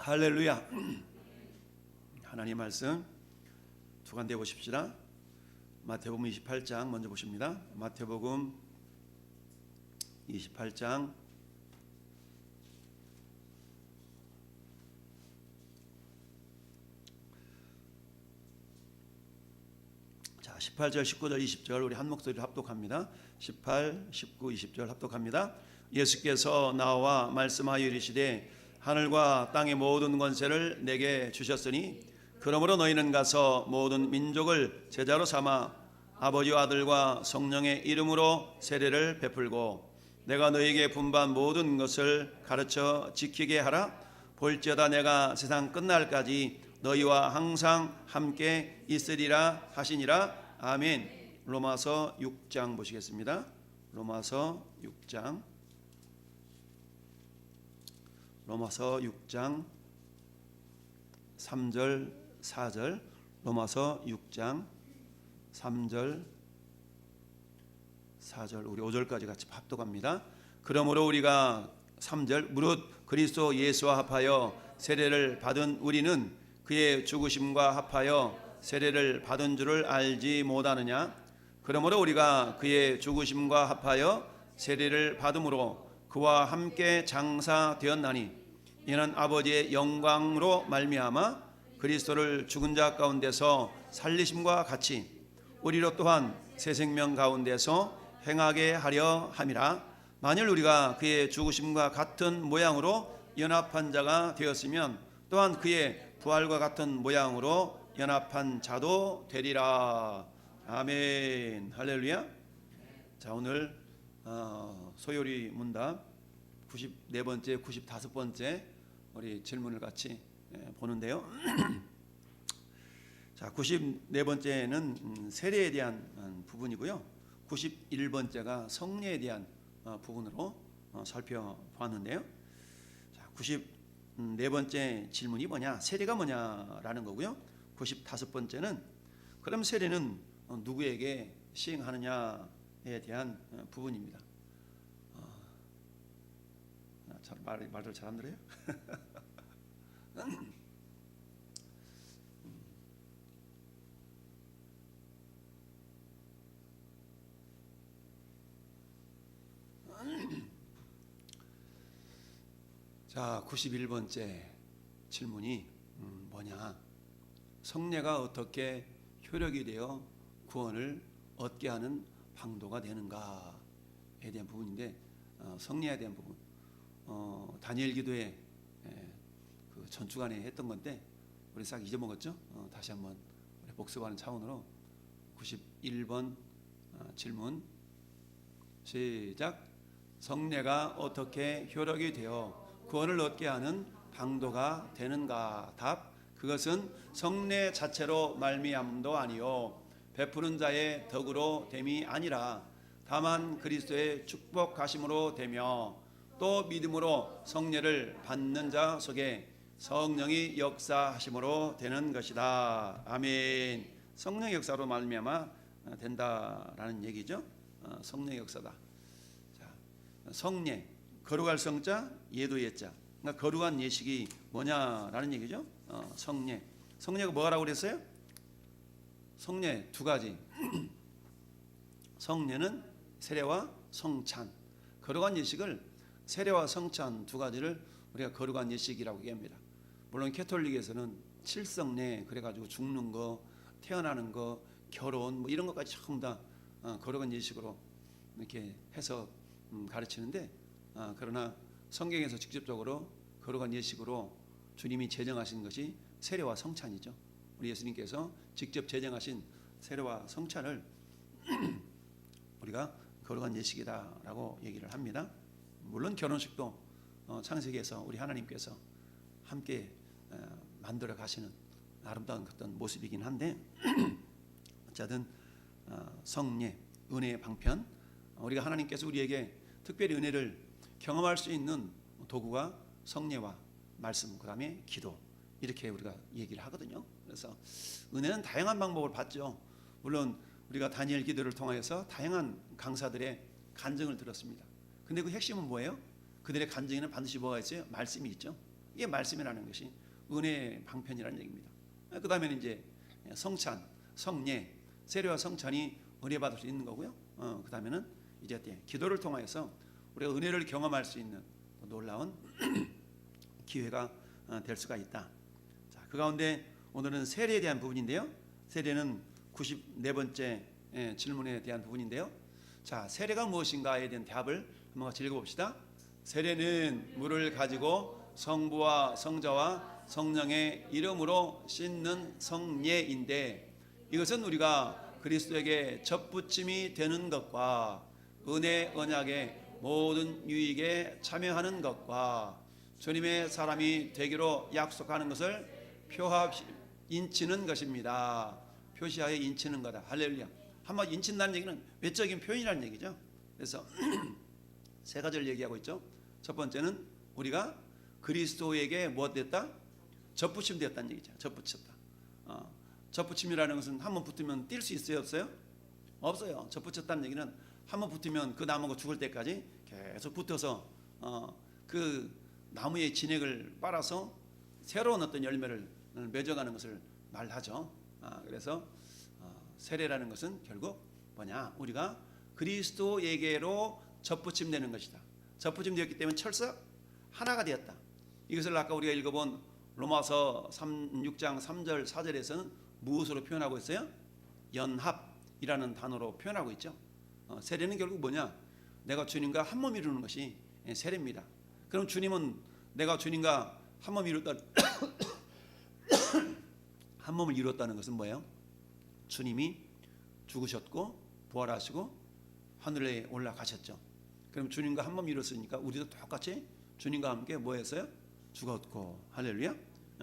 할렐루야. 하나님 말씀 두관되어 보십시다. 마태복음 28장 먼저 보십니다. 마태복음 28장 18절, 19절, 20절 우리 한 목소리로 합독합니다. 18, 19, 20절 합독합니다. 예수께서 나와 말씀하여 이르시되 하늘과 땅의 모든 권세를 내게 주셨으니 그러므로 너희는 가서 모든 민족을 제자로 삼아 아버지와 아들과 성령의 이름으로 세례를 베풀고 내가 너희에게 분부한 모든 것을 가르쳐 지키게 하라. 볼지어다 내가 세상 끝날까지 너희와 항상 함께 있으리라 하시니라. 아멘. 로마서 6장 보시겠습니다. 로마서 6장 3절 4절 로마서 6장 3절 4절 우리 5절까지 같이 합독합니다. 그러므로 우리가 3절 무릇 그리스도 예수와 합하여 세례를 받은 우리는 그의 죽으심과 합하여 세례를 받은 줄을 알지 못하느냐. 그러므로 우리가 그의 죽으심과 합하여 세례를 받음으로 그와 함께 장사되었나니 이는 아버지의 영광으로 말미암아 그리스도를 죽은 자 가운데서 살리심과 같이 우리로 또한 새 생명 가운데서 행하게 하려 함이라. 만일 우리가 그의 죽으심과 같은 모양으로 연합한 자가 되었으면 또한 그의 부활과 같은 모양으로 연합한 자도 되리라. 아멘. 할렐루야. 자, 오늘 소요리 문답 94번째 95번째 우리 질문을 같이 보는데요. 자, 94번째는 세례에 대한 부분이고요. 91번째가 성례에 대한 부분으로 살펴봤는데요. 자, 94번째 질문이 뭐냐? 세례가 뭐냐라는 거고요. 95번째는 그럼 세례는 누구에게 시행하느냐에 대한 부분입니다. 말을 잘 안 들어요? 자, 91번째 질문이 뭐냐? 성례가 어떻게 효력이 되어 구원을 얻게 하는 방도가 되는가에 대한 부분인데, 성례에 대한 부분, 다니엘 기도에 그 전주간에 했던 건데 우리 싹 잊어먹었죠? 다시 한번 복습하는 차원으로 91번 질문 시작. 성례가 어떻게 효력이 되어 구원을 얻게 하는 방도가 되는가? 답. 그것은 성례 자체로 말미암음도 아니요 베푸는 자의 덕으로 됨이 아니라 다만 그리스도의 축복하심으로 되며 또 믿음으로 성례를 받는 자 속에 성령이 역사하심으로 되는 것이다. 아멘. 성령 역사로 말미암아 된다라는 얘기죠. 성령 역사다. 자, 성례, 거룩할 성자, 예도 예자. 그러니까 거룩한 예식이 뭐냐라는 얘기죠. 성례. 성례가 뭐라고 그랬어요? 성례 두 가지. 성례는 세례와 성찬. 거룩한 예식을 세례와 성찬 두 가지를 우리가 거룩한 예식이라고 얘기합니다. 물론 캐톨릭에서는 칠성례 그래가지고 죽는 거, 태어나는 거, 결혼 뭐 이런 것까지 전부 다 거룩한 예식으로 이렇게 해서 가르치는데, 그러나 성경에서 직접적으로 거룩한 예식으로 주님이 제정하신 것이 세례와 성찬이죠. 우리 예수님께서 직접 제정하신 세례와 성찬을 우리가 거룩한 예식이다라고 얘기를 합니다. 물론 결혼식도 창세기에서 우리 하나님께서 함께 만들어 가시는 아름다운 어떤 모습이긴 한데, 어쨌든 성례, 은혜의 방편, 우리가 하나님께서 우리에게 특별히 은혜를 경험할 수 있는 도구가 성례와 말씀, 그 다음에 기도, 이렇게 우리가 얘기를 하거든요. 그래서 은혜는 다양한 방법을 받죠. 물론 우리가 다니엘 기도를 통해서 다양한 강사들의 간증을 들었습니다. 근데 그 핵심은 뭐예요? 그들의 간증에는 반드시 뭐가 있어요? 말씀이 있죠. 이게 말씀이라는 것이 은혜의 방편이라는 얘기입니다. 그 다음에는 이제 성찬, 성례, 세례와 성찬이 은혜 받을 수 있는 거고요. 그 다음에는 이제 기도를 통하여서 우리가 은혜를 경험할 수 있는 놀라운 기회가 될 수가 있다. 자, 그 가운데 오늘은 세례에 대한 부분인데요. 세례는 94번째 질문에 대한 부분인데요. 자, 세례가 무엇인가에 대한 답을 한번 같이 읽어봅시다. 세례는 물을 가지고 성부와 성자와 성령의 이름으로 씻는 성례인데, 이것은 우리가 그리스도에게 접붙임이 되는 것과 은혜 언약의 모든 유익에 참여하는 것과 주님의 사람이 되기로 약속하는 것을 표합 인치는 것입니다. 표시하여 인치는 거다. 할렐루야. 한번 인친다는 얘기는 외적인 표현이라는 얘기죠. 그래서 세 가지를 얘기하고 있죠. 첫 번째는 우리가 그리스도에게 뭐 됐다? 접붙임 되었다는 얘기죠. 접붙였다. 접붙임이라는 것은 한번 붙으면 뛸 수 있어요, 없어요? 없어요. 접붙였다는 얘기는 한번 붙으면 그 나무가 죽을 때까지 계속 붙어서 그 나무의 진액을 빨아서 새로운 어떤 열매를 맺어가는 것을 말하죠. 그래서 세례라는 것은 결국 뭐냐? 우리가 그리스도에게로 접붙임되는 것이다. 접붙임되었기 때문에 철석 하나가 되었다. 이것을 아까 우리가 읽어본 로마서 6장 3절 4절에서는 무엇으로 표현하고 있어요? 연합이라는 단어로 표현하고 있죠. 세례는 결국 뭐냐? 내가 주님과 한 몸 이루는 것이 세례입니다. 그럼 주님은 내가 주님과 한 몸 이뤘다 한 몸을 이뤘다는 것은 뭐예요? 주님이 죽으셨고 부활하시고 하늘에 올라가셨죠. 그럼 주님과 한 몸 이뤘으니까 우리도 똑같이 주님과 함께 뭐 했어요? 죽었고, 할렐루야.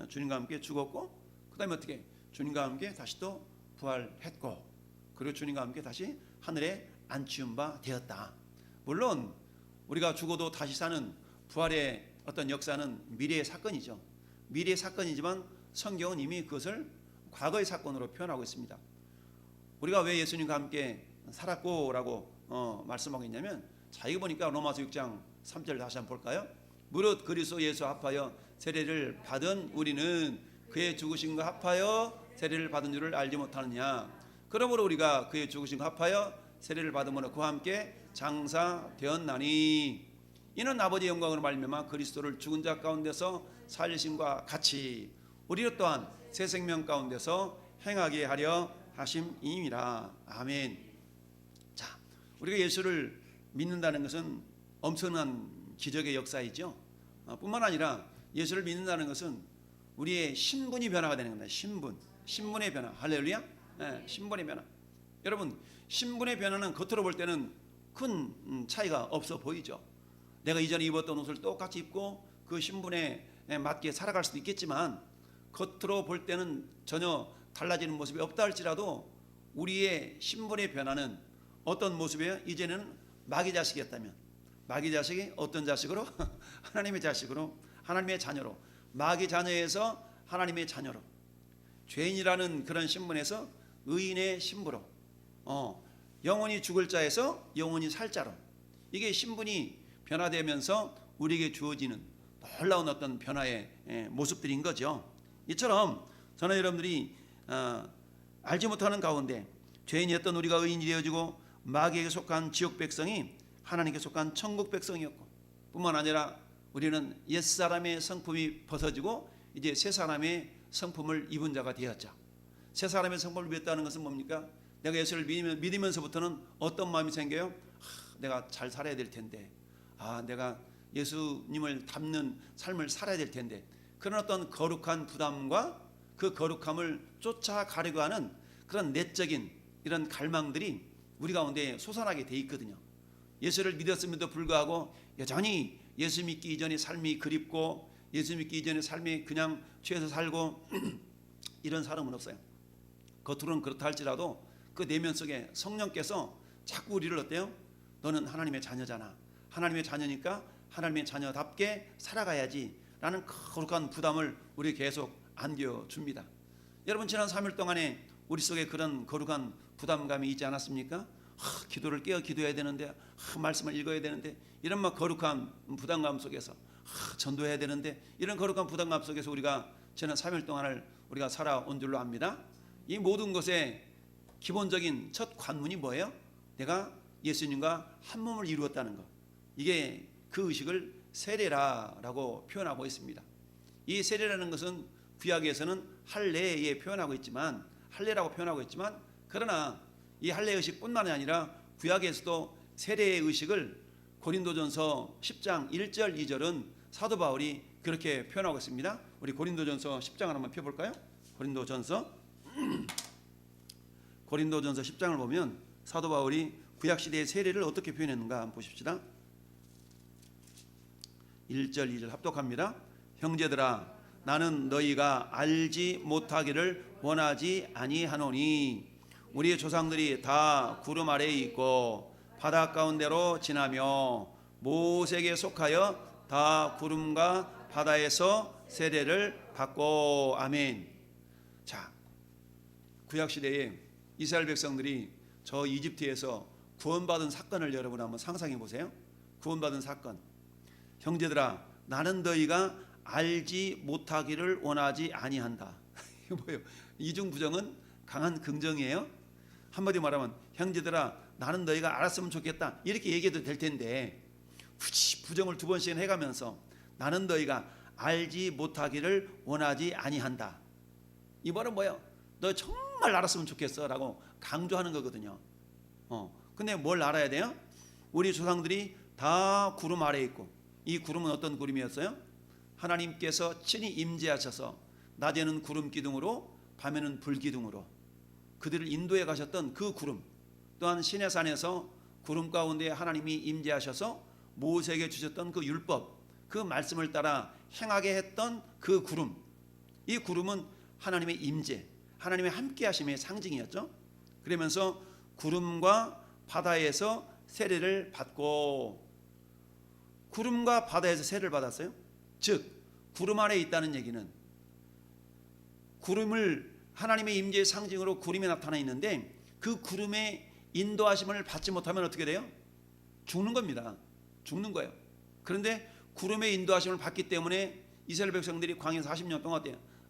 주님과 함께 죽었고, 그 다음에 어떻게? 주님과 함께 다시 또 부활했고, 그리고 주님과 함께 다시 하늘에 안치운 바 되었다. 물론 우리가 죽어도 다시 사는 부활의 어떤 역사는 미래의 사건이죠. 미래의 사건이지만 성경은 이미 그것을 과거의 사건으로 표현하고 있습니다. 우리가 왜 예수님과 함께 살았고라고 말씀하고 있냐면, 자, 이거 보니까 로마서 6장 3절 다시 한번 볼까요? 무릇 그리스도 예수 합하여 세례를 받은 우리는 그의 죽으심과 합하여 세례를 받은 줄을 알지 못하느냐. 그러므로 우리가 그의 죽으심과 합하여 세례를 받음으로 그와 함께 장사되었나니, 이는 아버지의 영광으로 말미암아 그리스도를 죽은 자 가운데서 살리심과 같이 우리로 또한 새 생명 가운데서 행하게 하려 하심이니라. 아멘. 자, 우리가 예수를 믿는다는 것은 엄청난 기적의 역사이죠. 뿐만 아니라 예수를 믿는다는 것은 우리의 신분이 변화가 되는 겁니다. 신분의 변화. 할렐루야. 네, 신분의 변화. 여러분, 신분의 변화는 겉으로 볼 때는 큰 차이가 없어 보이죠. 내가 이전에 입었던 옷을 똑같이 입고 그 신분에 맞게 살아갈 수도 있겠지만, 겉으로 볼 때는 전혀 달라지는 모습이 없다 할지라도 우리의 신분의 변화는 어떤 모습이에요? 이제는 마귀 자식이었다면 마귀 자식이 어떤 자식으로? 하나님의 자식으로, 하나님의 자녀로, 마귀 자녀에서 하나님의 자녀로, 죄인이라는 그런 신분에서 의인의 신부로, 영원히 죽을 자에서 영원히 살 자로, 이게 신분이 변화되면서 우리에게 주어지는 놀라운 어떤 변화의 모습들인 거죠. 이처럼 저는 여러분들이 알지 못하는 가운데 죄인이었던 우리가 의인이 되어지고, 마귀에게 속한 지옥 백성이 하나님께 속한 천국 백성이었고, 뿐만 아니라 우리는 옛사람의 성품이 벗어지고 이제 새사람의 성품을 입은 자가 되었죠. 새사람의 성품을 입었다는 것은 뭡니까? 내가 예수를 믿으면서부터는 어떤 마음이 생겨요? 내가 잘 살아야 될 텐데, 내가 예수님을 닮는 삶을 살아야 될 텐데, 그런 어떤 거룩한 부담과 그 거룩함을 쫓아가려고 하는 그런 내적인 이런 갈망들이 우리 가운데 솟아나게 돼 있거든요. 예수를 믿었음에도 불구하고 여전히 예수 믿기 이전의 삶이 그립고, 예수 믿기 이전의 삶이 그냥 취해서 살고 이런 사람은 없어요. 겉으로는 그렇다 할지라도 그 내면 속에 성령께서 자꾸 우리를 어때요? 너는 하나님의 자녀잖아. 하나님의 자녀니까 하나님의 자녀답게 살아가야지 라는 거룩한 부담을 우리 계속 안겨줍니다. 여러분, 지난 3일 동안에 우리 속에 그런 거룩한 부담감이 있지 않았습니까? 기도를 깨어 기도해야 되는데, 말씀을 읽어야 되는데, 이런 막 거룩한 부담감 속에서 전도해야 되는데, 이런 거룩한 부담감 속에서 우리가 지난 3일 동안을 우리가 살아온 줄로 압니다. 이 모든 것의 기본적인 첫 관문이 뭐예요? 내가 예수님과 한 몸을 이루었다는 것. 이게 그 의식을 세례라고 표현하고 있습니다. 이 세례라는 것은 구약에서는 할례에 표현하고 있지만, 할례라고 표현하고 있지만, 그러나 이 할례 의식뿐만이 아니라 구약에서도 세례의 의식을 고린도전서 10장 1절 2절은 사도 바울이 그렇게 표현하고 있습니다. 우리 고린도전서 10장을 한번 펴볼까요? 고린도전서 10장을 보면 사도 바울이 구약시대의 세례를 어떻게 표현했는가 한번 보십시다. 1절 2절 합독합니다. 형제들아, 나는 너희가 알지 못하기를 원하지 아니하노니 우리 조상들이 다 구름 아래에 있고 바다 가운데로 지나며 모세에게 속하여 다 구름과 바다에서 세례를 받고. 아멘. 자, 구약시대에 이스라엘 백성들이 저 이집트에서 구원받은 사건을 여러분 한번 상상해 보세요. 구원받은 사건. 형제들아, 나는 너희가 알지 못하기를 원하지 아니한다. 이거 뭐예요? 이중부정은 강한 긍정이에요. 한마디로 말하면 형제들아, 나는 너희가 알았으면 좋겠다, 이렇게 얘기해도 될 텐데 굳이 부정을 두 번씩 해가면서 나는 너희가 알지 못하기를 원하지 아니한다. 이 말은 뭐예요? 너 정말 알았으면 좋겠어 라고 강조하는 거거든요. 근데 뭘 알아야 돼요? 우리 조상들이 다 구름 아래에 있고, 이 구름은 어떤 구름이었어요? 하나님께서 친히 임재하셔서 낮에는 구름 기둥으로 밤에는 불 기둥으로 그들을 인도해 가셨던 그 구름, 또한 시내산에서 구름 가운데 하나님이 임재하셔서 모세에게 주셨던 그 율법, 그 말씀을 따라 행하게 했던 그 구름, 이 구름은 하나님의 임재, 하나님의 함께 하심의 상징이었죠. 그러면서 구름과 바다에서 세례를 받고, 구름과 바다에서 세례를 받았어요. 즉 구름 아래에 있다는 얘기는, 구름을 하나님의 임재의 상징으로 구름이 나타나 있는데 그 구름의 인도하심을 받지 못하면 어떻게 돼요? 죽는 겁니다. 죽는 거예요. 그런데 구름의 인도하심을 받기 때문에 이스라엘 백성들이 광야 40년 동안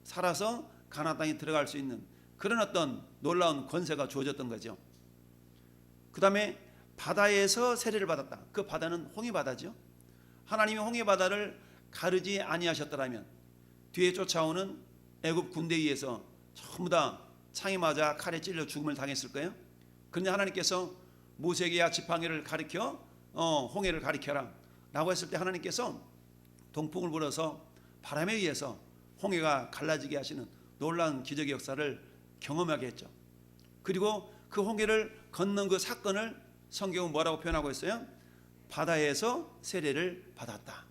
살아서 가나안 땅에 들어갈 수 있는 그런 어떤 놀라운 권세가 주어졌던 거죠. 그 다음에 바다에서 세례를 받았다. 그 바다는 홍해바다죠. 하나님이 홍해바다를 가르지 아니하셨더라면 뒤에 쫓아오는 애굽 군대에 의해서 전부 다 창에 맞아 칼에 찔려 죽음을 당했을 거예요. 그런데 하나님께서 모세에게 야 지팡이를 가리켜 홍해를 가리켜라 라고 했을 때 하나님께서 동풍을 불어서 바람에 의해서 홍해가 갈라지게 하시는 놀라운 기적의 역사를 경험하게 했죠. 그리고 그 홍해를 건넌 그 사건을 성경은 뭐라고 표현하고 있어요? 바다에서 세례를 받았다.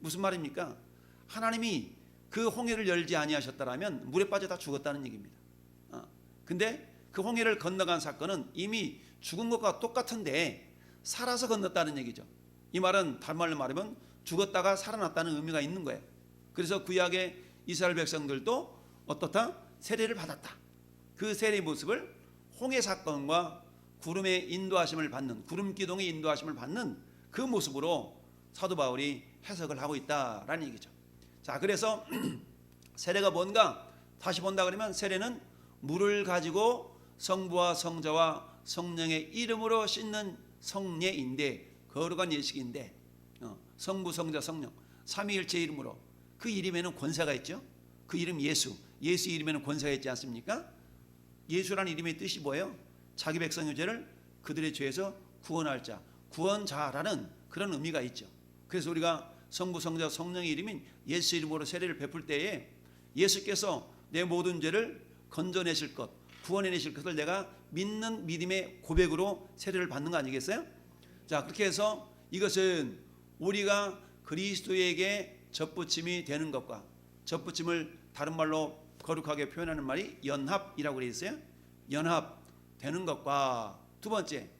무슨 말입니까? 하나님이 그 홍해를 열지 아니하셨다라면 물에 빠져 다 죽었다는 얘기입니다. 근데 그 홍해를 건너간 사건은 이미 죽은 것과 똑같은데 살아서 건넜다는 얘기죠. 이 말은 다른 말로 말하면 죽었다가 살아났다는 의미가 있는 거예요. 그래서 구약의 이스라엘 백성들도 어떻다? 세례를 받았다. 그 세례의 모습을 홍해 사건과 구름의 인도하심을 받는, 구름 기둥의 인도하심을 받는 그 모습으로 사도 바울이 해석을 하고 있다라는 얘기죠. 자, 그래서 세례가 뭔가 다시 본다 그러면 세례는 물을 가지고 성부와 성자와 성령의 이름으로 씻는 성례인데, 거룩한 예식인데, 성부 성자 성령 삼위일체 이름으로, 그 이름에는 권세가 있죠. 그 이름 예수, 예수 이름에는 권세가 있지 않습니까? 예수라는 이름의 뜻이 뭐예요? 자기 백성의 죄를 그들의 죄에서 구원할 자, 구원자라는 그런 의미가 있죠. 그래서 우리가 성부 성자 성령의 이름인 예수 이름으로 세례를 베풀 때에 예수께서 내 모든 죄를 건져내실 것, 구원해내실 것을 내가 믿는 믿음의 고백으로 세례를 받는 거 아니겠어요? 자, 그렇게 해서 이것은 우리가 그리스도에게 젖붙임이 되는 것과, 젖붙임을 다른 말로 거룩하게 표현하는 말이 연합이라고 그래 있어요. 연합되는 것과, 두 번째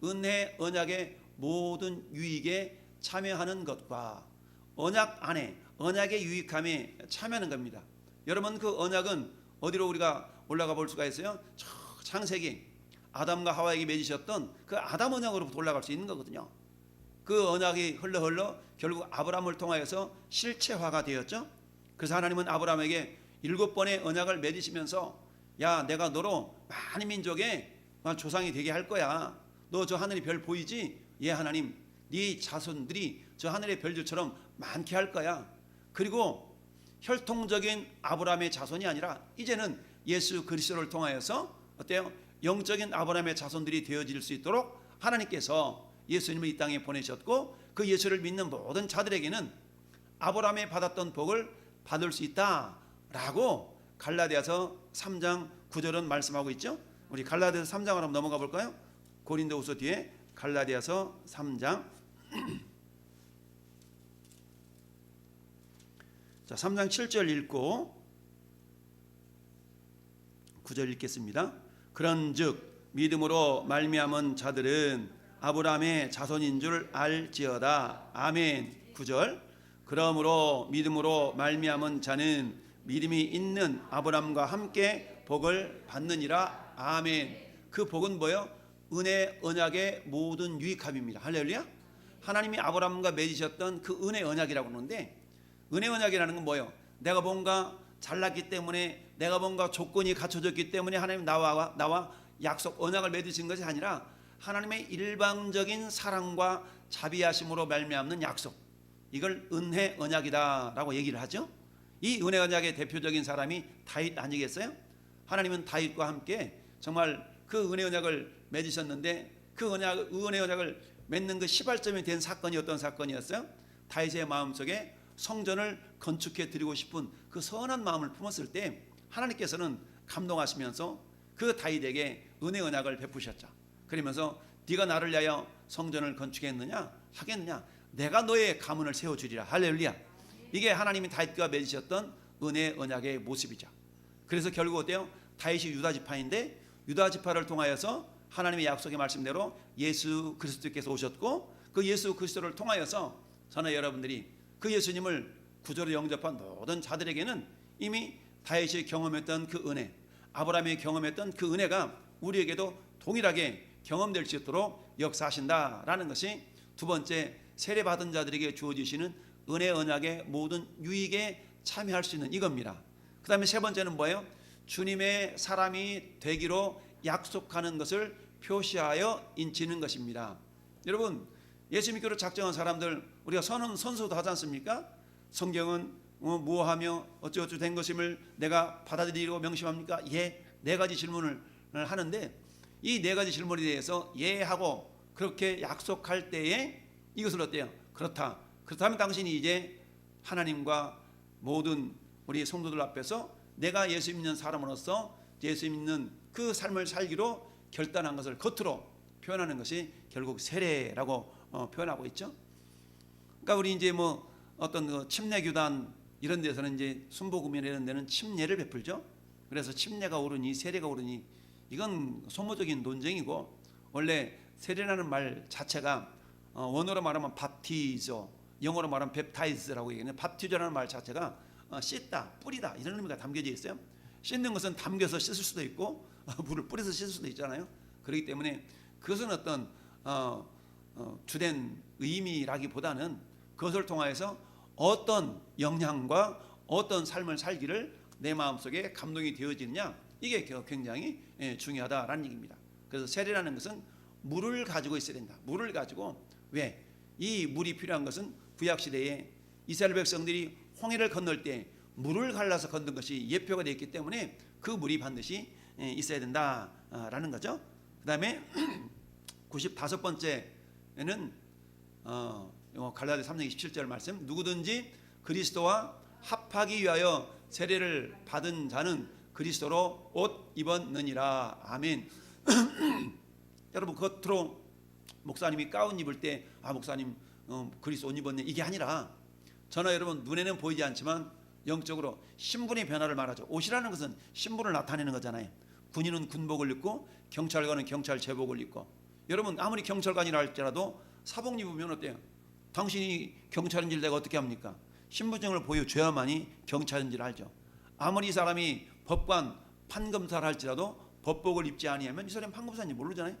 은혜 언약의 모든 유익에 참여하는 것과, 언약 안에 언약의 유익함에 참여하는 겁니다. 여러분, 그 언약은 어디로 우리가 올라가 볼 수가 있어요? 창세기 아담과 하와에게 맺으셨던 그 아담 언약으로부터 올라갈 수 있는 거거든요. 그 언약이 흘러 결국 아브라함을 통하여서 실체화가 되었죠. 그래서 하나님은 아브라함에게 7번의 언약을 맺으시면서 야, 내가 너로 많은 민족의 조상이 되게 할 거야. 너 저 하늘의 별 보이지? 예, 하나님, 네 자손들이 저 하늘의 별들처럼 많게 할 거야. 그리고 혈통적인 아브라함의 자손이 아니라 이제는 예수 그리스도를 통하여서 어때요? 영적인 아브라함의 자손들이 되어질 수 있도록 하나님께서 예수님을 이 땅에 보내셨고, 그 예수를 믿는 모든 자들에게는 아브라함이 받았던 복을 받을 수 있다라고 갈라디아서 3장 9절은 말씀하고 있죠. 우리 갈라디아서 3장으로 한번 넘어가 볼까요? 고린도후서 뒤에 갈라디아서 3장. 자, 3장 7절 읽고 9절 읽겠습니다. 그런즉 믿음으로 말미암은 자들은 아브라함의 자손인 줄 알지어다. 아멘. 9절. 그러므로 믿음으로 말미암은 자는 믿음이 있는 아브라함과 함께 복을 받느니라. 아멘. 그 복은 뭐예요? 은혜 언약의 모든 유익함입니다. 할렐루야. 하나님이 아브라함과 맺으셨던 그 은혜 언약이라고 하는데, 은혜 언약이라는 건 뭐예요? 내가 뭔가 잘났기 때문에, 내가 뭔가 조건이 갖춰졌기 때문에 하나님 나와 약속 언약을 맺으신 것이 아니라 하나님의 일방적인 사랑과 자비하심으로 말미암는 약속, 이걸 은혜 언약이다라고 얘기를 하죠. 이 은혜 언약의 대표적인 사람이 다윗 아니겠어요? 하나님은 다윗과 함께 정말 그 은혜 언약을 맺으셨는데, 그 은혜 언약을 맺는 그 시발점이 된 사건이 어떤 사건이었어요? 다윗의 마음속에 성전을 건축해 드리고 싶은 그 선한 마음을 품었을 때 하나님께서는 감동하시면서 그 다윗에게 은혜 언약을 베푸셨죠. 그러면서 네가 나를 위하여 성전을 건축했느냐? 하겠느냐? 내가 너의 가문을 세워주리라. 할렐루야. 이게 하나님이 다윗과 맺으셨던 은혜 언약의 모습이죠. 그래서 결국 어때요? 다윗이 유다 지파인데, 유다 지파를 통하여서 하나님의 약속의 말씀대로 예수 그리스도께서 오셨고, 그 예수 그리스도를 통하여서 저는 여러분들이 그 예수님을 구주로 영접한 모든 자들에게는 이미 다윗이 경험했던 그 은혜, 아브라함이 경험했던 그 은혜가 우리에게도 동일하게 경험될 수 있도록 역사하신다라는 것이 두 번째, 세례받은 자들에게 주어지시는 은혜 언약의 모든 유익에 참여할 수 있는 이겁니다. 그 다음에 세 번째는 뭐예요? 주님의 사람이 되기로 약속하는 것을 표시하여 인치는 것입니다. 여러분, 예수 믿기로 작정한 사람들, 우리가 선서도 하지 않습니까? 성경은 무엇하며 어쩌고저쩌고 된 것임을 내가 받아들이고 명심합니까? 예. 네 가지 질문을 하는데, 이 네 가지 질문에 대해서 예 하고 그렇게 약속할 때에 이것을 어때요? 그렇다. 그렇다면 당신이 이제 하나님과 모든 우리 성도들 앞에서 내가 예수 믿는 사람으로서 예수 믿는 그 삶을 살기로 결단한 것을 겉으로 표현하는 것이 결국 세례라고 표현하고 있죠. 그러니까 우리 이제 뭐 어떤 그 침례교단 이런 데서는 이제 순복음이나 이런 데는 침례를 베풀죠. 그래서 침례가 옳으니 세례가 옳으니, 이건 소모적인 논쟁이고, 원래 세례라는 말 자체가 원어로 말하면 밥티저, 영어로 말하면 웹타이즈라고 얘기하는데, 밥티저라는 말 자체가 씻다, 뿌리다 이런 의미가 담겨져 있어요. 씻는 것은 담겨서 씻을 수도 있고 물을 뿌려서 씻을 수도 있잖아요. 그렇기 때문에 그것은 어떤 주된 의미라기보다는 그것을 통하여서 어떤 영향과 어떤 삶을 살기를 내 마음속에 감동이 되어지느냐, 이게 굉장히 중요하다라는 얘기입니다. 그래서 세례라는 것은 물을 가지고 있어야 된다. 물을 가지고, 왜? 이 물이 필요한 것은 구약시대에 이스라엘 백성들이 홍해를 건널 때 물을 갈라서 건넌 것이 예표가 되어 있기 때문에 그 물이 반드시 있어야 된다라는 거죠. 그 다음에 95번째는 갈라디아 3장 27절 말씀, 누구든지 그리스도와 합하기 위하여 세례를 받은 자는 그리스도로 옷 입었느니라. 아멘. 여러분, 겉으로 목사님이 가운 입을 때 목사님 그리스도 옷 입었네, 이게 아니라, 저는 여러분 눈에는 보이지 않지만 영적으로 신분의 변화를 말하죠. 옷이라는 것은 신분을 나타내는 거잖아요. 군인은 군복을 입고 경찰관은 경찰 제복을 입고, 여러분 아무리 경찰관이라 할지라도 사복 입으면 어때요? 당신이 경찰인지를 내가 어떻게 합니까? 신분증을 보여줘야만이 경찰인지를 알죠. 아무리 이 사람이 법관 판검사를 할지라도 법복을 입지 아니하면 이 사람이 판검사인지 모르잖아요.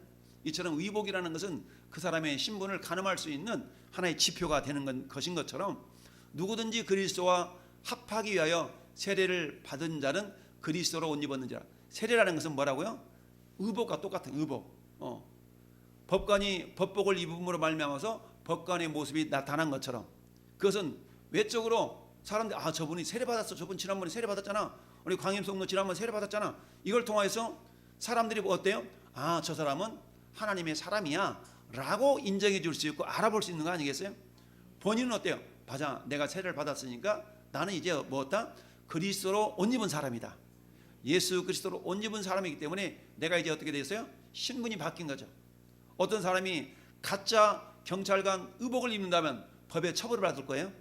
이처럼 의복이라는 것은 그 사람의 신분을 가늠할 수 있는 하나의 지표가 되는 것인 것처럼 누구든지 그리스도와 합하기 위하여 세례를 받은 자는 그리스도로 옷 입었는 자. 세례라는 것은 뭐라고요? 의복과 똑같은 의복. 법관이 법복을 입음으로 말미암아서 법관의 모습이 나타난 것처럼 그것은 외적으로 사람들이 저분이 세례 받았어. 저분 지난번에 세례 받았잖아. 우리 광임성도 지난번에 세례 받았잖아. 이걸 통해서 사람들이 어때요? 저 사람은 하나님의 사람이야 라고 인정해 줄 수 있고 알아볼 수 있는 거 아니겠어요? 본인은 어때요? 맞아, 내가 세례를 받았으니까 나는 이제 뭐었다? 그리스도로 옷 입은 사람이다. 예수 그리스도로 옷 입은 사람이기 때문에 내가 이제 어떻게 됐어요? 신분이 바뀐 거죠. 어떤 사람이 가짜 경찰관 의복을 입는다면 법에 처벌을 받을 거예요.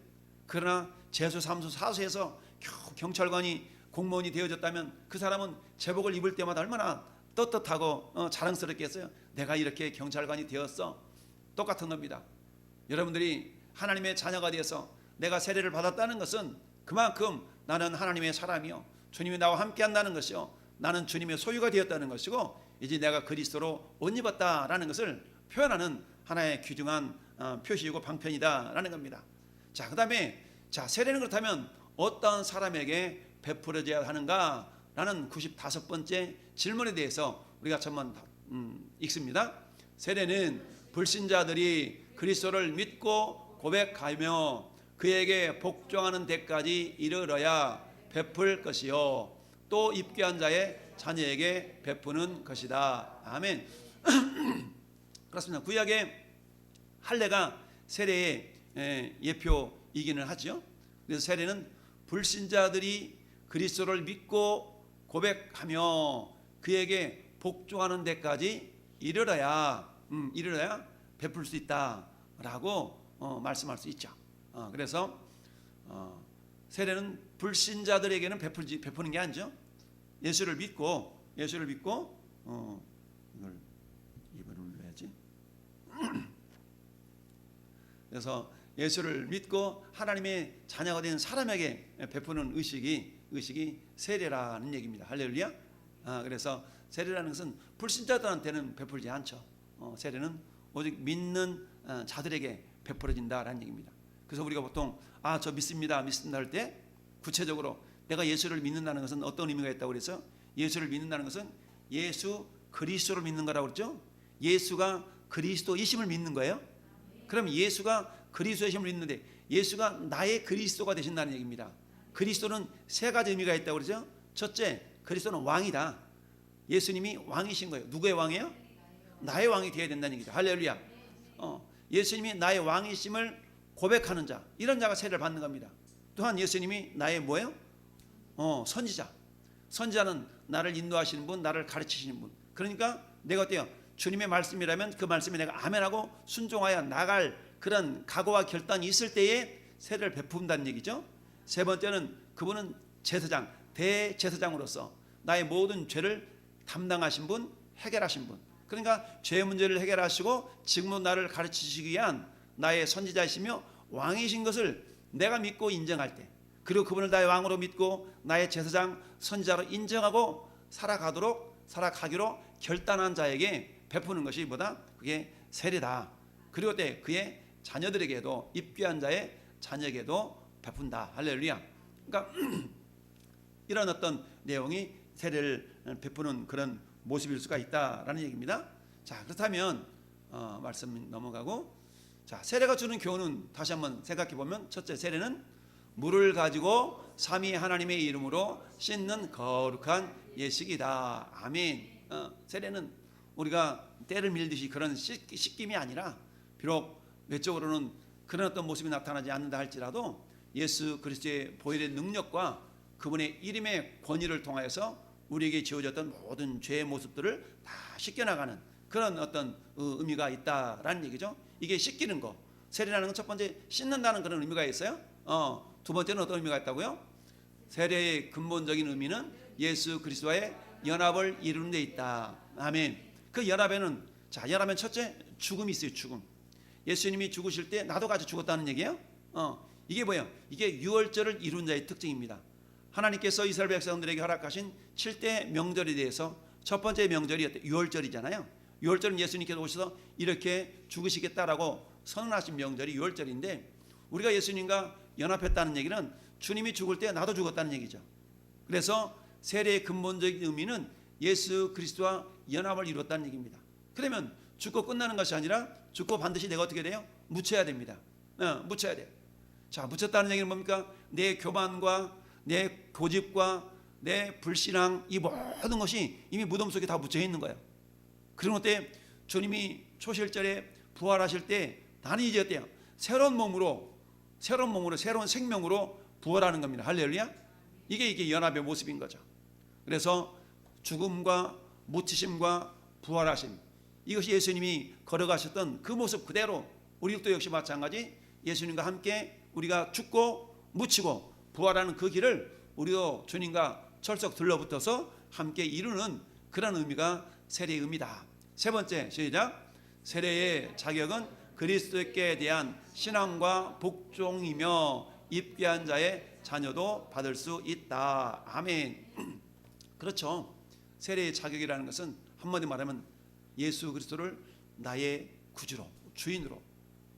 그러나 재수, 삼수, 사수에서 겨우 경찰관이 공무원이 되어졌다면 그 사람은 제복을 입을 때마다 얼마나 떳떳하고 자랑스럽겠어요. 내가 이렇게 경찰관이 되었어. 똑같은 겁니다. 여러분들이 하나님의 자녀가 되어서 내가 세례를 받았다는 것은 그만큼 나는 하나님의 사람이요, 주님이 나와 함께 한다는 것이요, 나는 주님의 소유가 되었다는 것이고 이제 내가 그리스도로 옷 입었다라는 것을 표현하는 하나의 귀중한 표시이고 방편이다라는 겁니다. 자, 그 다음에 세례는 그렇다면 어떤 사람에게 베풀어져야 하는가라는 95번째 질문에 대해서 우리가 한번 읽습니다. 세례는 불신자들이 그리스도를 믿고 고백하며 그에게 복종하는 데까지 이르러야 베풀 것이요 또 입교한 자의 자녀에게 베푸는 것이다. 아멘. 그렇습니다. 구약의 할례가 세례의 예표이기는 하죠. 그래서 세례는 불신자들이 그리스도를 믿고 고백하며 그에게 복종하는 데까지 이르러야 베풀 수 있다라고 말씀할 수 있죠. 그래서 세례는 불신자들에게는 베푸는 게 아니죠. 예수를 믿고 이걸 입을 눌러야지. 그래서 예수를 믿고 하나님의 자녀가 된 사람에게 베푸는 의식이 세례라는 얘기입니다. 할렐루야. 그래서 세례라는 것은 불신자들한테는 베풀지 않죠. 세례는 오직 믿는 자들에게 베풀어진다라는 얘기입니다. 그래서 우리가 보통 저 믿습니다 할 때 구체적으로 내가 예수를 믿는다는 것은 어떤 의미가 있다고 그래서 예수를 믿는다는 것은 예수 그리스도를 믿는 거라고 그랬죠. 예수가 그리스도이심을 믿는 거예요. 그럼 예수가 그리스도이심을 믿는데 예수가 나의 그리스도가 되신다는 얘기입니다. 그리스도는 세 가지 의미가 있다고 그러죠. 첫째, 그리스도는 왕이다. 예수님이 왕이신 거예요. 누구의 왕이에요? 나의 왕이 되어야 된다는 얘기죠. 할렐루야. 예수님이 나의 왕이심을 고백하는 자, 이런 자가 세례를 받는 겁니다. 또한 예수님이 나의 뭐예요? 선지자. 선지자는 나를 인도하시는 분, 나를 가르치시는 분. 그러니까 내가 어때요? 주님의 말씀이라면 그 말씀에 내가 아멘하고 순종하여 나갈 그런 각오와 결단이 있을 때에 세례를 베푼다는 얘기죠. 세 번째는 그분은 제사장, 대제사장으로서 나의 모든 죄를 담당하신 분, 해결하신 분. 그러니까 죄 문제를 해결하시고 지금도 나를 가르치시기 위한 나의 선지자이시며 왕이신 것을 내가 믿고 인정할 때, 그리고 그분을 나의 왕으로 믿고 나의 제사장, 선지자로 인정하고 살아가기로 결단한 자에게 베푸는 것이 뭐다? 그게 세례다. 그리고 때 그의 자녀들에게도, 입교한 자의 자녀에게도 베푼다. 할렐루야. 그러니까 이런 어떤 내용이 세례를 베푸는 그런 모습일 수가 있다라는 얘기입니다. 자, 그렇다면 말씀 넘어가고, 자, 세례가 주는 교훈은 다시 한번 생각해 보면, 첫째, 세례는 물을 가지고 삼위 하나님의 이름으로 씻는 거룩한 예식이다. 아멘. 세례는 우리가 때를 밀듯이 그런 씻김이 아니라, 비록 외적으로는 그런 어떤 모습이 나타나지 않는다 할지라도 예수 그리스도의 보혈의 능력과 그분의 이름의 권위를 통하여서 우리에게 지어졌던 모든 죄의 모습들을 다 씻겨나가는 그런 어떤 의미가 있다라는 얘기죠. 이게 씻기는 거, 세례라는 건 첫 번째 씻는다는 그런 의미가 있어요. 두 번째는 어떤 의미가 있다고요? 세례의 근본적인 의미는 예수 그리스도와의 연합을 이루는 데 있다. 아멘. 그 연합에는, 자, 연합엔 첫째 죽음이 있어요. 죽음. 예수님이 죽으실 때 나도 같이 죽었다는 얘기예요. 이게 뭐예요? 이게 유월절을 이룬 자의 특징입니다. 하나님께서 이스라엘 백성들에게 허락하신 7대 명절에 대해서 첫 번째 명절이 유월절이잖아요. 유월절은 예수님께서 오셔서 이렇게 죽으시겠다라고 선언하신 명절이 유월절인데, 우리가 예수님과 연합했다는 얘기는 주님이 죽을 때 나도 죽었다는 얘기죠. 그래서 세례의 근본적인 의미는 예수 그리스도와 연합을 이뤘다는 얘기입니다. 그러면 죽고 끝나는 것이 아니라 죽고 반드시 내가 어떻게 돼요? 묻혀야 됩니다. 묻혀야 돼요. 자, 묻혔다는 얘기는 뭡니까? 내 교만과 내 고집과 내 불신앙, 이 모든 것이 이미 무덤 속에 다 묻혀 있는 거예요. 그런 때 주님이 초실절에 부활하실 때 나는 이제 어때요? 새로운 몸으로 새로운 생명으로 부활하는 겁니다. 할렐루야. 이게 연합의 모습인 거죠. 그래서 죽음과 묻히심과 부활하심, 이것이 예수님이 걸어가셨던 그 모습 그대로 우리도 역시 마찬가지 예수님과 함께 우리가 죽고 묻히고 부활하는 그 길을 우리도 주님과 철석 들러붙어서 함께 이루는 그런 의미가 세례의 의미다. 세 번째, 시작. 세례의 자격은 그리스도께 대한 신앙과 복종이며 입교한 자의 자녀도 받을 수 있다. 아멘. 그렇죠. 세례의 자격이라는 것은 한마디 말하면 예수 그리스도를 나의 구주로, 주인으로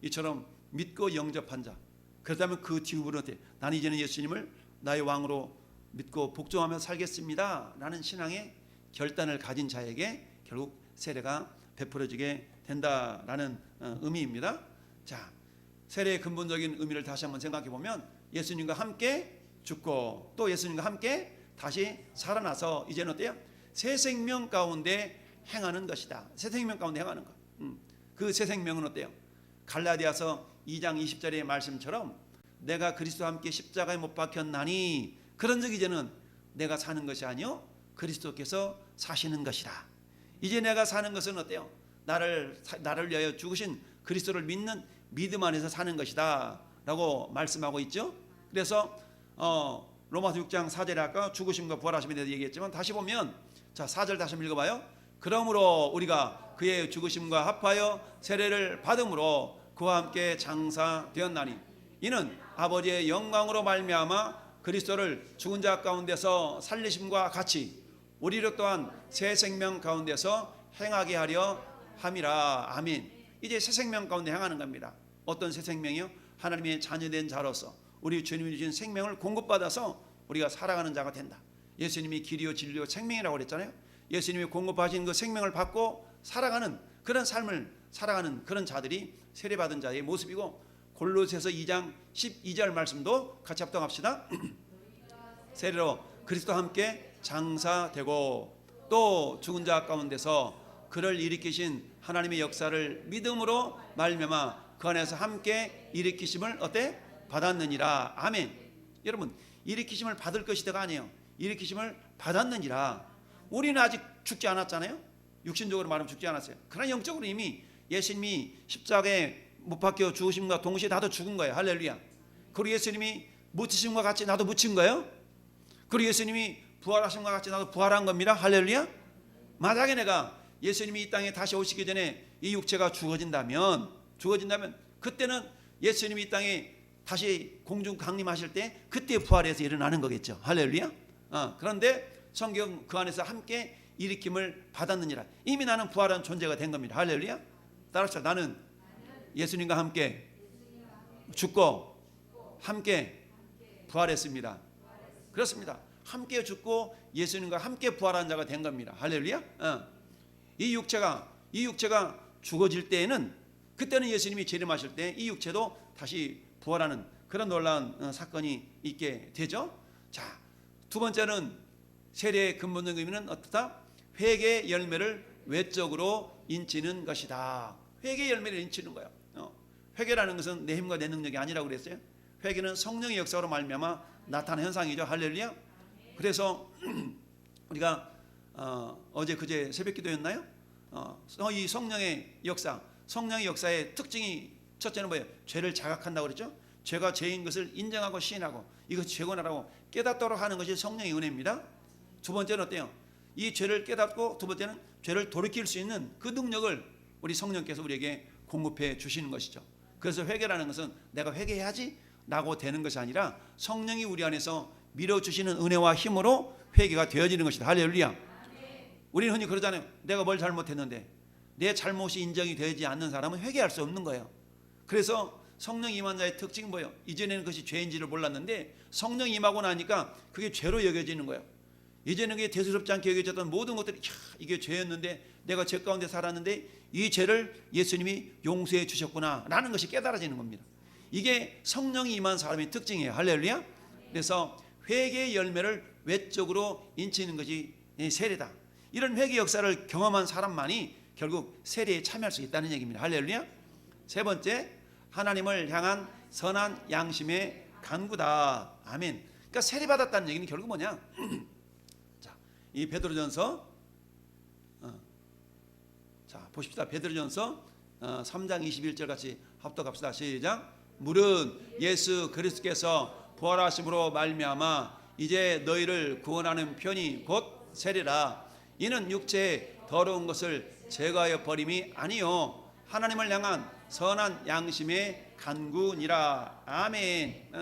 이처럼 믿고 영접한 자, 그렇다면 그 뒤부분은 어때? 나는 이제는 예수님을 나의 왕으로 믿고 복종하며 살겠습니다 라는 신앙의 결단을 가진 자에게 결국 세례가 베풀어지게 된다라는 의미입니다. 자, 세례의 근본적인 의미를 다시 한번 생각해 보면 예수님과 함께 죽고 또 예수님과 함께 다시 살아나서 이제는 어때요? 새 생명 가운데 행하는 것이다. 새 생명 가운데 행하는 것. 그 새 생명은 어때요? 갈라디아서 2장 20절의 말씀처럼 내가 그리스도와 함께 십자가에 못 박혔나니 그런즉 이제는 내가 사는 것이 아니요 그리스도께서 사시는 것이라. 이제 내가 사는 것은 어때요? 나를 위하여 죽으신 그리스도를 믿는 믿음 안에서 사는 것이다 라고 말씀하고 있죠. 그래서 로마서 6장 4절에 아까 죽으심과 부활하심에 대해서 얘기했지만 다시 보면, 자, 4절 다시 한번 읽어봐요. 그러므로 우리가 그의 죽으심과 합하여 세례를 받음으로 그와 함께 장사되었나니 이는 아버지의 영광으로 말미암아 그리스도를 죽은 자 가운데서 살리심과 같이 우리를 또한 새 생명 가운데서 행하게 하려 함이라. 아멘. 이제 새 생명 가운데 행하는 겁니다. 어떤 새 생명이요? 하나님의 자녀된 자로서 우리 주님이 주신 생명을 공급받아서 우리가 살아가는 자가 된다. 예수님이 길이요 진리요 생명이라고 그랬잖아요. 예수님이 공급하신 그 생명을 받고 살아가는 그런 삶을 살아가는 그런 자들이 세례받은 자의 모습이고, 골로새서 2장 12절 말씀도 같이 합동합시다. 세례로 그리스도와 함께 장사되고 또 죽은 자 가운데서 그를 일으키신 하나님의 역사를 믿음으로 말미암아 그 안에서 함께 일으키심을 어때? 받았느니라. 아멘. 여러분, 일으키심을 받을 것이다가 아니에요. 일으키심을 받았느니라. 우리는 아직 죽지 않았잖아요. 육신적으로 말하면 죽지 않았어요. 그러나 영적으로 이미 예수님이 십자가에 못 박혀 죽으심과 동시에 나도 죽은 거예요. 할렐루야. 그리고 예수님이 묻히심과 같이 나도 묻힌 거예요. 그리고 예수님이 부활하심과 같이 나도 부활한 겁니다. 할렐루야. 만약에 내가 예수님이 이 땅에 다시 오시기 전에 이 육체가 죽어진다면 그때는 예수님이 이 땅에 다시 공중 강림하실 때 그때 부활해서 일어나는 거겠죠. 할렐루야. 그런데 성경 그 안에서 함께 일으킴을 받았느니라. 이미 나는 부활한 존재가 된 겁니다. 할렐루야. 따라서 나는 예수님과 함께 죽고 함께 부활했습니다. 그렇습니다. 함께 죽고 예수님과 함께 부활한 자가 된 겁니다. 할렐루야. 이 육체가 죽어질 때에는 그때는 예수님이 재림하실 때 이 육체도 다시 부활하는 그런 놀라운 사건이 있게 되죠. 자, 두 번째는 세례의 근본적인 의미는 어떻다? 회개의 열매를 외적으로 인치는 것이다. 회개의 열매를 인치는 거예요. 회개라는 것은 내 힘과 내 능력이 아니라고 그랬어요. 회개는 성령의 역사로 말미암아 나타나는 현상이죠. 할렐루야. 그래서 우리가 어제 그제 새벽기도였나요? 이 성령의 역사의 특징이 첫째는 뭐예요? 죄를 자각한다고 그랬죠. 죄가 죄인 것을 인정하고 시인하고 이것이 죄고나라고 깨닫도록 하는 것이 성령의 은혜입니다. 두 번째는 어때요? 이 죄를 깨닫고 두 번째는 죄를 돌이킬 수 있는 그 능력을 우리 성령께서 우리에게 공급해 주시는 것이죠. 그래서 회개라는 것은 내가 회개해야지 라고 되는 것이 아니라 성령이 우리 안에서 밀어주시는 은혜와 힘으로 회개가 되어지는 것이다. 할렐루야. 우리는 흔히 그러잖아요. 내가 뭘 잘못했는데 내 잘못이 인정이 되지 않는 사람은 회개할 수 없는 거예요. 그래서 성령 임한 자의 특징은 뭐예요? 이전에는 그것이 죄인지를 몰랐는데 성령 임하고 나니까 그게 죄로 여겨지는 거예요. 이제는 그게 대수롭지 않게 여겨졌던 모든 것들이 이게 죄였는데 내가 죄 가운데 살았는데 이 죄를 예수님이 용서해 주셨구나 라는 것이 깨달아지는 겁니다. 이게 성령이 임한 사람의 특징이에요. 할렐루야. 그래서 회개의 열매를 외적으로 인치는 것이 세례다. 이런 회개 역사를 경험한 사람만이 결국 세례에 참여할 수 있다는 얘기입니다. 할렐루야. 세 번째, 하나님을 향한 선한 양심의 간구다. 아멘. 그러니까 세례 받았다는 얘기는 결국 뭐냐? 자, 이 베드로전서 자 보십시다. 베드로전서 3장 21절 같이 합독합시다. 시작. 물은 예수 그리스도께서 부활하심으로 말미암아 이제 너희를 구원하는 편이 곧 세례라. 이는 육체의 더러운 것을 제거하여 버림이 아니요 하나님을 향한 선한 양심의 간구니라. 아멘.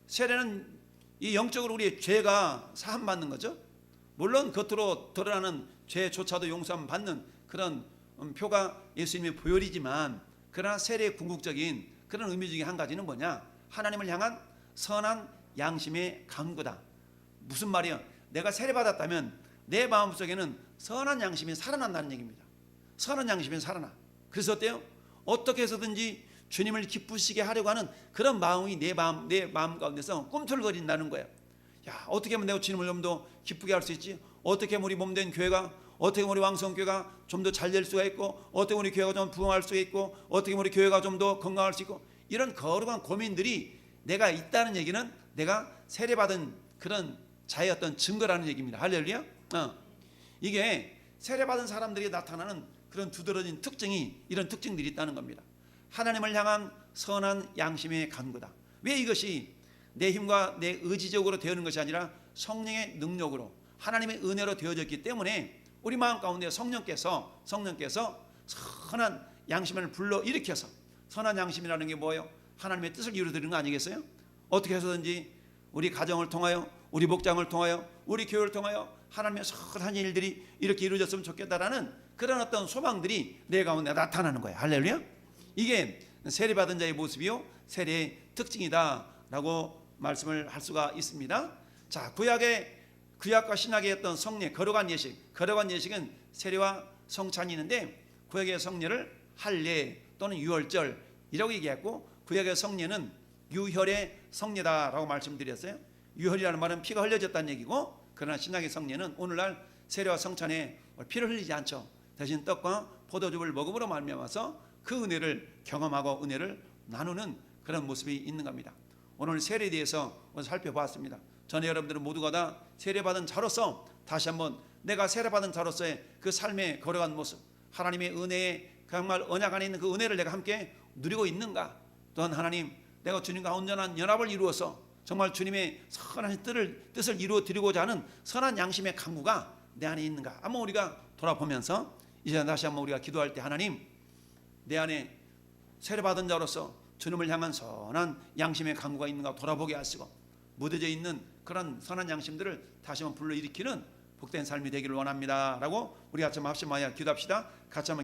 세례는 이 영적으로 우리의 죄가 사함 받는 거죠. 물론 겉으로 드러나는 죄조차도 용서함 받는 그런 표가 예수님의 보혈이지만, 그러나 세례의 궁극적인 그런 의미 중에 한 가지는 뭐냐? 하나님을 향한 선한 양심의 간구다. 무슨 말이야? 내가 세례 받았다면 내 마음속에는 선한 양심이 살아난다는 얘기입니다. 선한 양심이 살아나. 그래서 어때요? 어떻게 해서든지 주님을 기쁘시게 하려고 하는 그런 마음이 내 마음 가운데서 꿈틀거린다는 거예요. 야, 어떻게 하면 내가 주님을 좀 더 기쁘게 할 수 있지? 어떻게 하면 우리 몸된 교회가, 어떻게 하면 우리 왕성교회가 좀 더 잘 될 수가 있고, 어떻게 하면 우리 교회가 좀 부흥할 수 있고, 어떻게 하면 우리 교회가 좀 더 건강할 수 있고, 이런 거룩한 고민들이 내가 있다는 얘기는 내가 세례받은 그런 자의 어떤 증거라는 얘기입니다. 할렐루야. 이게 세례받은 사람들이 나타나는 그런 두드러진 특징이, 이런 특징들이 있다는 겁니다. 하나님을 향한 선한 양심의 간구다. 왜 이것이 내 힘과 내 의지적으로 되어는 것이 아니라 성령의 능력으로, 하나님의 은혜로 되어졌기 때문에 우리 마음 가운데 성령께서 선한 양심을 불러일으켜서, 선한 양심이라는 게 뭐예요? 하나님의 뜻을 이루어드리는 거 아니겠어요? 어떻게 해서든지 우리 가정을 통하여, 우리 목장을 통하여, 우리 교회를 통하여 하나님의 선한 일들이 이렇게 이루어졌으면 좋겠다라는 그런 어떤 소망들이 내 가운데 나타나는 거예요. 할렐루야. 이게 세례받은 자의 모습이요 세례의 특징이다라고 말씀을 할 수가 있습니다. 자, 구약과 신약의 어떤 성례, 거룩한 예식은 세례와 성찬이 있는데, 구약의 성례를 할례 또는 유월절이라고 얘기했고, 구약의 성례는 유혈의 성례다라고 말씀드렸어요. 유혈이라는 말은 피가 흘려졌다는 얘기고, 그러나 신약의 성례는 오늘날 세례와 성찬에 피를 흘리지 않죠. 대신 떡과 포도즙을 먹음으로 말미암아서 그 은혜를 경험하고 은혜를 나누는 그런 모습이 있는 겁니다. 오늘 세례에 대해서 살펴보았습니다. 전에 여러분들은 모두가 다 세례받은 자로서 다시 한번 내가 세례받은 자로서의 그 삶의 거룩한 모습, 하나님의 은혜에 정말 언약 안에 있는 그 은혜를 내가 함께 누리고 있는가? 또한 하나님, 내가 주님과 온전한 연합을 이루어서 정말 주님의 선한 뜻을 이루어 드리고자 하는 선한 양심의 간구가 내 안에 있는가? 한번 우리가 돌아보면서 이제 다시 한번 우리가 기도할 때, 하나님, 내 안에 세례받은 자로서 주님을 향한 선한 양심의 간구가 있는가 돌아보게 하시고, 묻어져 있는 그런 선한 양심들을 다시 한번 불러일으키는 복된 삶이 되기를 원합니다 라고 우리 같이 한번 합심하여 기도합시다. 같이 한번